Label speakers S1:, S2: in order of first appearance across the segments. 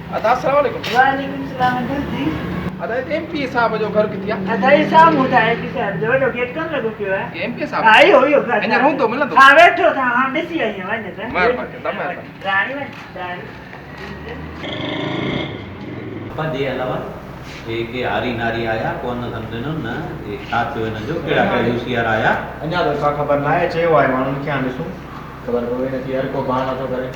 S1: अस्सलाम वालेकुम।
S2: वालेकुम सलाम जी।
S1: अदा एमपी साहब जो घर किथे आहे?
S2: अदा ये साहब होता है कि साहब जो वॾो गेट कोन लॻो पियो आहे।
S1: एमपी साहब
S2: हा इहो इहो घर
S1: अञा रहंदो मिलंदो?
S2: हा वेठो था हां ॾिसी आई आहियां वञ त
S1: महिरबानी महिरबानी।
S2: राणी वञ राणी
S3: जे अलावा के हारी नारी आया कोन सम्झनो न ये छा थियो हिन जो कहिड़ा कहिड़ा होशियार आया
S4: अञा त का ख़बर न आहे चयो आहे माण्हुनि खे हाणे ॾिसूं ख़बर पवे नथी हर को बहाना थो करे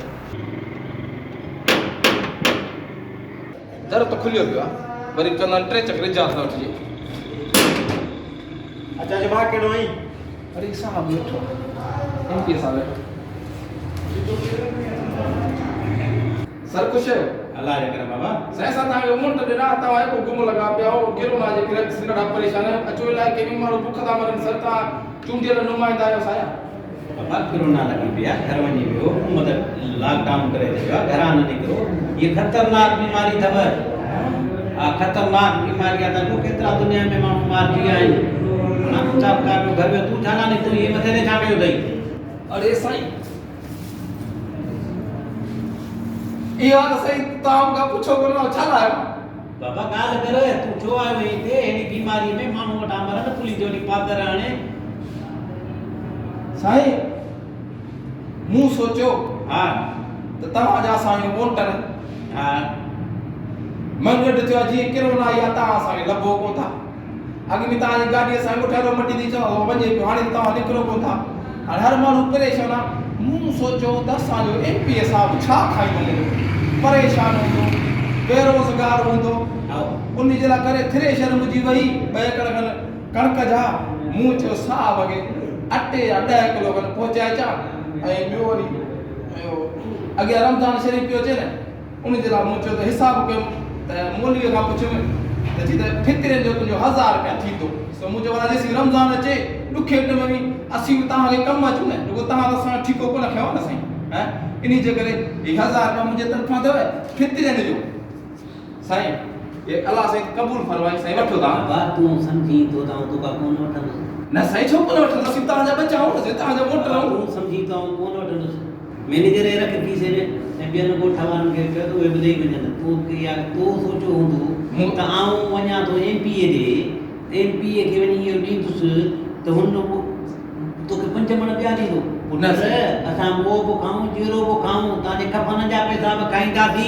S1: दर तो खुलियो पियो आहे वरी चवंदा आहिनि टे चक्कर इजाज़त न वठिजे।
S4: अच्छा जमा कहिड़ो आई
S1: अरे साहब वेठो एमपी साहब वेठो सर कुछ
S3: अल्लाह जे करे बाबा
S1: साईं सां तव्हांखे उमंड ॾिना तव्हां हिकु गुम लॻा पिया हो गिरोना जे करे सिंगड़ा परेशान आहिनि अचो इलाइक़े में माण्हू बुख था मरनि सर तव्हां चूंडियल नुमाइंदा आहियो साया
S3: बाबा कोरोना लगी पिया घर वञी वियो मतलब लॉकडाउन करे छॾियो घरां न निकिरो ये खतरनाक बीमारी अथव खतरनाक बीमारी आहे त केतिरा दुनिया में माण्हू मारिजी विया आहिनि हाणे सरकार जो घर में तूं छा न निकितो इहे मथे ते छा कयो अथई
S1: अरे साईं इहो त साईं तव्हां मूंखां पुछो कोन छा लाइ
S3: बाबा ॻाल्हि कर तूं छो आयो आहीं हिते अहिड़ी बीमारी में माण्हू वटां मरनि पुलिस जो वॾी पादर हाणे
S1: साईं मूं सोचियो
S3: हा
S1: त तव्हांजा असांजो वोटर
S3: हा
S1: मन गॾु थियो आहे जीअं किरोना आई आहे तव्हां असांखे लभो कोन था अॻे में तव्हांजी गाॾी असांखे उठायो मटी थी चओ वञे पियो हाणे तव्हां निकिरो कोन था हाणे हर माण्हू परेशान आहे मूं सोचियो त असांजो एमपी साहब छा खाईंदो हूंदो परेशान हूंदो बेरोज़गार हूंदो उन जे लाइ करे थ्रेशर मुंहिंजी वई ॿ एकड़ खनि कणिक जा मूं चयो साहब खे अटे जा 10 किलो खनि पहुचाए अचां ऐं ॿियो वरी अॻियां रमज़ान शरीफ़ पियो अचे न उन जे लाइ मूं चयो त हिसाब कयो त मौलवीअ खां पुछियुमि त जी त फितरे जो तुंहिंजो 1000 रुपया थींदो त मूं चयो वरी जेसीं रमज़ान अचे ॾुखे ॾिम में असीं बि तव्हांखे कमु अचूं न रुगो तव्हां त असां ठीको कोन खयो न साईं इन जे करे ही 1000 रुपया मुंहिंजे तरफ़ां अथव फितरे जो साईं ये अल्लाह साईं क़बूल फरमाई साईं वठो तव्हां
S3: बाबा तूं सम्झी तो ता तूं का कोन वठंदुसि
S1: न साईं छो कोन वठंदासीं तव्हांजा बच्चा हूंदासीं तव्हांजा वोटर
S3: तूं सम्झी तो कोन वठंदुसि मैनेजर रख खीसे में ऐं ॿियनि ॻोठ वारनि खे चयो त उहे बि ॾेई वञनि तूं या तो सोचियो हूंदो त आऊं वञा थो एमपीए ॾे एमपीए खे वञी इहो ॾींदुसि त हुन तोखे 5 मण ॿिया ॾींदो
S1: न
S3: असां उहो बि खाऊं जीरो बि खाऊं तव्हांजे खपनि जा पैसा बि खाईंदासीं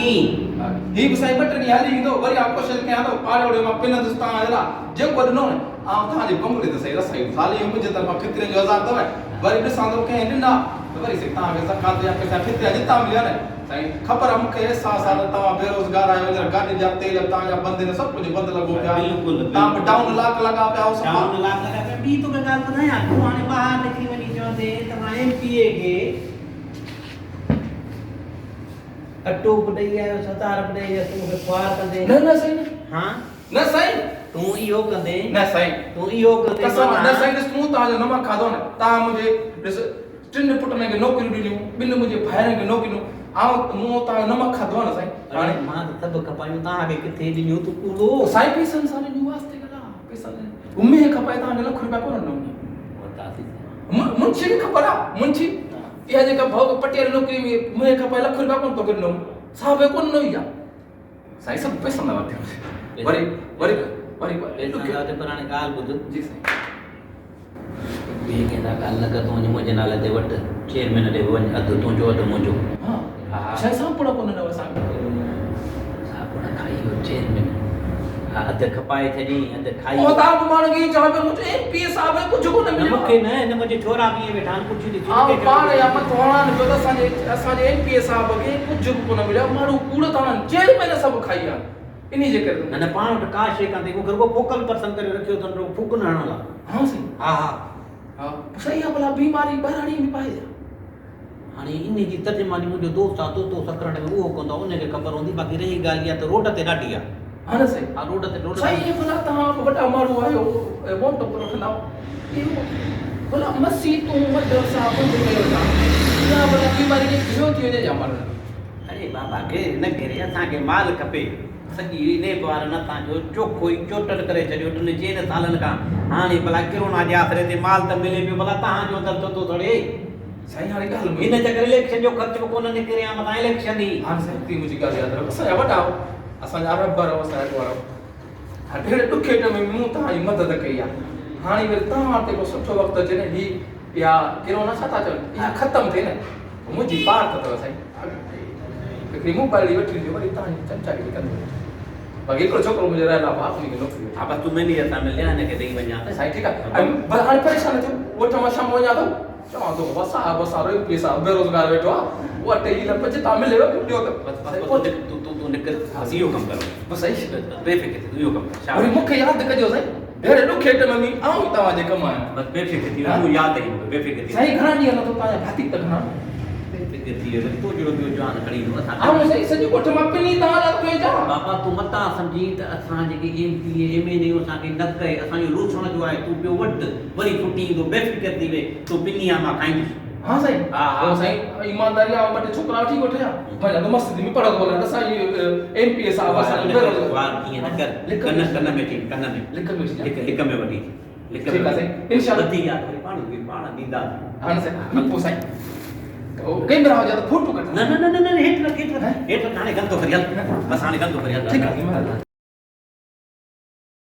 S1: ही बि साईं 2 टे ॾींहं हली ईंदो वरी कोशिशि कयां थो पाड़े ओड़े मां पिनंदुसि तव्हां जे लाइ जेको ॾिनो न आउं तव्हांजे बंगले ते सही रसाई ख़ाली मुंहिंजे तरफ़ां फितरे जो 1000 अथव वरी ॾिसां थो कंहिं ॾिना त वरी साईं तव्हांखे ज़कात जा पैसा फितरे जितां मिलिया न साईं ख़बर आहे मूंखे अहसासु आहे त तव्हां बेरोज़गार आहियो हींअर गाॾी जा तेल तव्हांजा बंदि आहिनि सभु कुझु बंदि लॻो पिया
S3: बिल्कुलु
S1: तव्हां बि डाउन लाक लॻा पिया हो सभु
S3: डाउन लाख लॻा पिया ॿी तोखे ॻाल्हि ॿुधायां तूं हाणे ॿाहिरि निकिरी वञी चवंदे त मां एमपीए खे अटो बि ॾेई आयो सतार बि ॾेई आयो तूं मूंखे ख्वार कंदे
S1: न साईं
S3: हा
S1: न साईं
S3: तूं इहो कंदे
S1: न साईं
S3: तूं इहो कंदे
S1: कसम न साईं ॾिस तूं तव्हांजो नमक खाधो न तव्हां मुंहिंजे ॾिस 3 पुटनि खे नौकरियूं ॾिनियूं 2 मुंहिंजे भाइरनि खे नौकरियूं मूं तव्हांजो नमक खाधो आहे न साईं
S3: हाणे मां त सभु खपायूं तव्हांखे किथे ॾिनियूं तूं कूड़ो
S1: साईं पैसनि सां ॾिनियूं वास्ते कला पैसा उम्मीद खपाए तव्हांखे £1 रुपया कोन ॾिनो मुंशी खे ख़बर आहे मुंशी इहा जेका भाउ पटियाली नौकिरी में मूंखे खपाए £1 रुपया कोन तोखे ॾिनो साहब कोन ॾिनो ई आहे साईं सभु पैसा न वरिती वरी वरी वरी
S3: पर हाणे ॻाल्हि ॿुध
S1: जी साईं
S3: ॿिए कंहिं सां ॻाल्हि न कर तूं वञी मुंहिंजे नाले ते वटि चेयरमैन ॾे वञ अधु तुंहिंजो अधु मुंहिंजो
S1: हा
S3: हा
S1: छा सापुड़ कोन ॾिनो असांखे
S3: साबुण खाई वियो चेयरमैन हा अधु खपाए छॾी अधु खाई
S1: ओ तव्हां बि माण्हू खे चवां पियो मुंहिंजो एमपी साहब कुझु कोन
S3: न
S1: मिलियो
S3: मूंखे न हिन मुंहिंजे छोरा बि इहे वेठा आहिनि कुझु
S1: हा पाण या मथो हणनि पियो त असांजे एमपी साहब खे कुझु बि कोन मिलियो माण्हू कूड़ था हणनि चेयरमैन सभु खाई आहे इन जे करे
S3: न पाण वटि का शइ कान थी मूंखे रुगो फोकल पर्सन करे रखियो अथनि फूक न हणण लाइ
S1: हा साईं
S3: हा हा
S1: हा सही आहे भला बीमारी बहिराणी में पाए
S3: हाणे इन जी तर्जुमानी मुंहिंजो दोस्त आहे तो सकरण में उहो कंदो उनखे ख़बर हूंदी बाक़ी रही ॻाल्हि इहा त रोड ते ॾाढी आहे
S1: हा न साईं
S3: हा रोड ते
S1: साईं भला तव्हां वॾा माण्हू आहियो वोट बि रखंदा इहो भला मसीतूं मदरसा बंदि कयो था इहा भला बीमारी खे घिरियो थी वञे जा माण्हू
S3: अरे बाबा खे न घिरे असांखे माल खपे सॼी नेब वारनि असांजो चोखो ई चोटर करे छॾियो 3-4 सालनि खां हाणे भला किरोना जे आसरे ते माल त मिले पियो भला तव्हांजो दर्दो थो थोरे
S1: साईं हाणे ॻाल्हि
S3: हिन चकर इलेक्शन जो ख़र्चो कोन निकिरे आ मथां इलेक्शन ई
S1: हाणे साईं ती मुंहिंजी ॻाल्हि यादि रखो असांजा वॾा असांजा रबर असांजा वारो हाणे अहिड़े ॾुखे में मूं तव्हांजी मदद कई आहे हाणे वरी तव्हां ते को सुठो वक़्तु अचे न ही या किरोना छा था चवनि इहा ख़तमु थिए न मुंहिंजी पार अथव साईं हिकिड़ी मोबाइल वठी ॾियो वरी तव्हांजी चमचागिरी कंदो बाक़ी हिकिड़ो छोकिरो मुंहिंजो रहियल आहे बाप हुनखे नौकिरी
S3: हा बसि तूं मिली असां मिलिया हिनखे ॾेई वञा त
S1: साईं ठीकु आहे ऐं हाणे परेशान थियो वठ मां शाम वञा थो चवां थो वसा वसारो पैसा बेरोज़गार वेठो आहे उहा 2 लख तव्हां मिलेव ॿियो त
S3: बसि तूं निकिर इहो कमु कर
S1: बसि सही
S3: बेफ़िक्र थी इहो कमु कर
S1: वरी मूंखे यादि कजो साईं अहिड़े ॾुखे टाइम में आऊं तव्हांजे कमु आहियां
S3: बसि बेफ़िक्र थी तूं यादि रही मूंखे बेफ़िक्र थी
S1: साईं घणा ॾींहं नथो तव्हांजा भाती त घणा
S3: बेफ़िक्र थी वरी तो जहिड़ो ॿियो जवान खणी ईंदो असां
S1: आऊं साईं सॼी ॻोठ मां पिनी तव्हां लाइ भेजा
S3: बाबा तूं मतां सम्झी त असां जेके MP MLA असांखे न कए असांजो लूसण जो आहे तूं पियो वटि वरी छुटी ईंदो बेफ़िक्र थी वे तूं पिनी आहे मां खाईंदुसि
S1: हाँ साईं
S3: हा, हा।
S1: ओ साईं ईमानदारी आहे ॿ टे छोकिरा वठी वठिया भला तो मस्ती में पढ़ो बोला त साईं MPS साहब असां
S3: वार कीअं न कर कन में थी कन में
S1: लिख में
S3: लिक में वठी लिक
S1: ठीकु आहे साईं इंशाअल्लाह
S3: वधी यार वरी पाण ॾींदा
S1: हाणे साईं पोइ साईं ओ कैमरा हो जा फोटो कढ
S3: न हेठि रख हाणे गंदो करियल बसि हाणे गंदो करियल
S1: ठीकु आहे